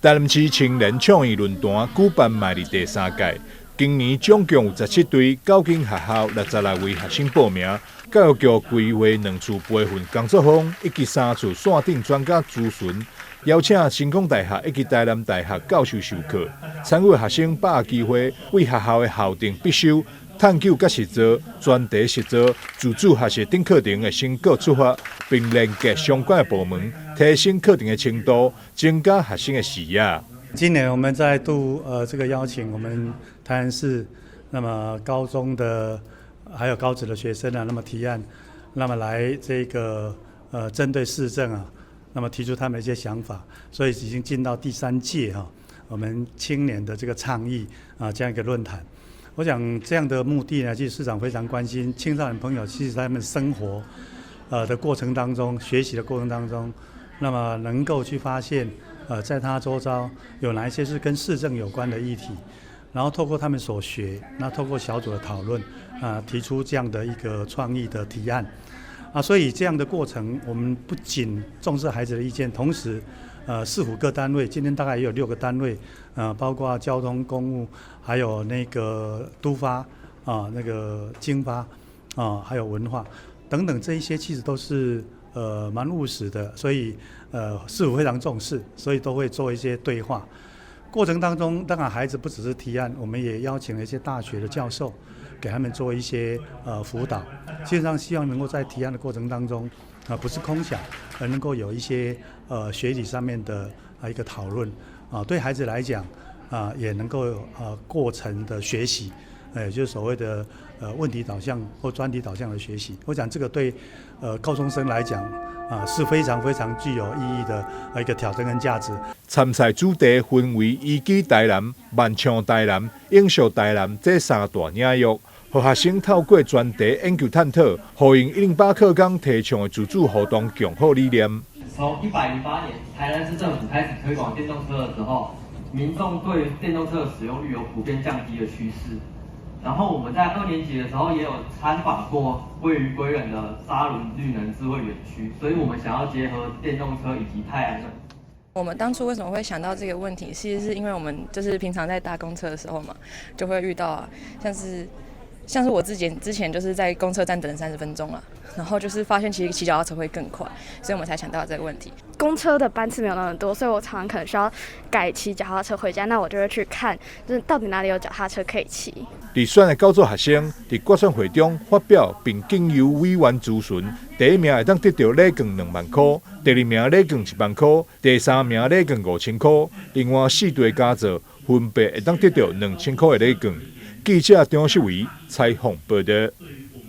台南市青年创意论坛举办迈入第3届，今年总共有17队9间学校66位学生报名。教育局规划2次培训工作坊，以及3次线顶专家咨询，邀请成功大学以及台南大学教授授课。参与学生把握机会，为学校的校定必修、探究甲实作、专题实作、自主学习等课程的成果出发，并连结相关的部门，提升课程的程度，增加学生的视野。今年我们再度这个邀请我们台南市那么高中的还有高职的学生啊，那么提案，那么来这个针对市政啊，那么提出他们的一些想法，所以已经进到第3届哈，我们青年的这个倡议啊这样一个论坛。我想这样的目的呢，其实市长非常关心青少年朋友，其实在他们生活的过程当中，学习的过程当中，那么能够去发现在他周遭有哪一些是跟市政有关的议题，然后透过他们所学，那透过小组的讨论提出这样的一个创意的提案所以这样的过程，我们不仅重视孩子的意见，同时市府各单位今天大概也有6个单位包括交通、公务，还有那个都发那个经发还有文化等等，这一些其实都是蛮务实的，所以市府非常重视，所以都会做一些对话。过程当中，当然孩子不只是提案，我们也邀请了一些大学的教授，给他们做一些辅导。基本上希望能够在提案的过程当中不是空想，而能够有一些学理上面的一个讨论对孩子来讲也能够过程的学习，也就是所谓的问题导向或专题导向的学习。我想这个对高中生来讲是非常非常具有意义的一个挑战跟价值。参赛主题分为宜居台南、万象台南、永续台南这3大领域，让学生透过专题研究探讨，呼应108课纲提倡的自主互动共好理念。从108年台南市政府开始推广电动车的时候，民众对电动车的使用率有普遍降低的趋势。然后我们在2年级的时候也有参访过位于归仁的沙仑绿能智慧园区，所以我们想要结合电动车以及太阳能。我们当初为什么会想到这个问题，其实是因为我们就是平常在搭公车的时候嘛，就会遇到像是我之前就是在公车站等30分钟了，然后就是发现其实骑脚踏车会更快，所以我们才想到这个问题。公车的班次没有那么多，所以我常常可能需要改骑脚踏车回家，那我就会去看，就是到底哪里有脚踏车可以骑。立选的高职学生在决选会中发表，并经由委员咨询，第1名会当得到礼券2万块，第2名礼券1万块，第3名礼券5000块，另外4队加座分别会当得到2000块的礼券。记者张世维采访报道。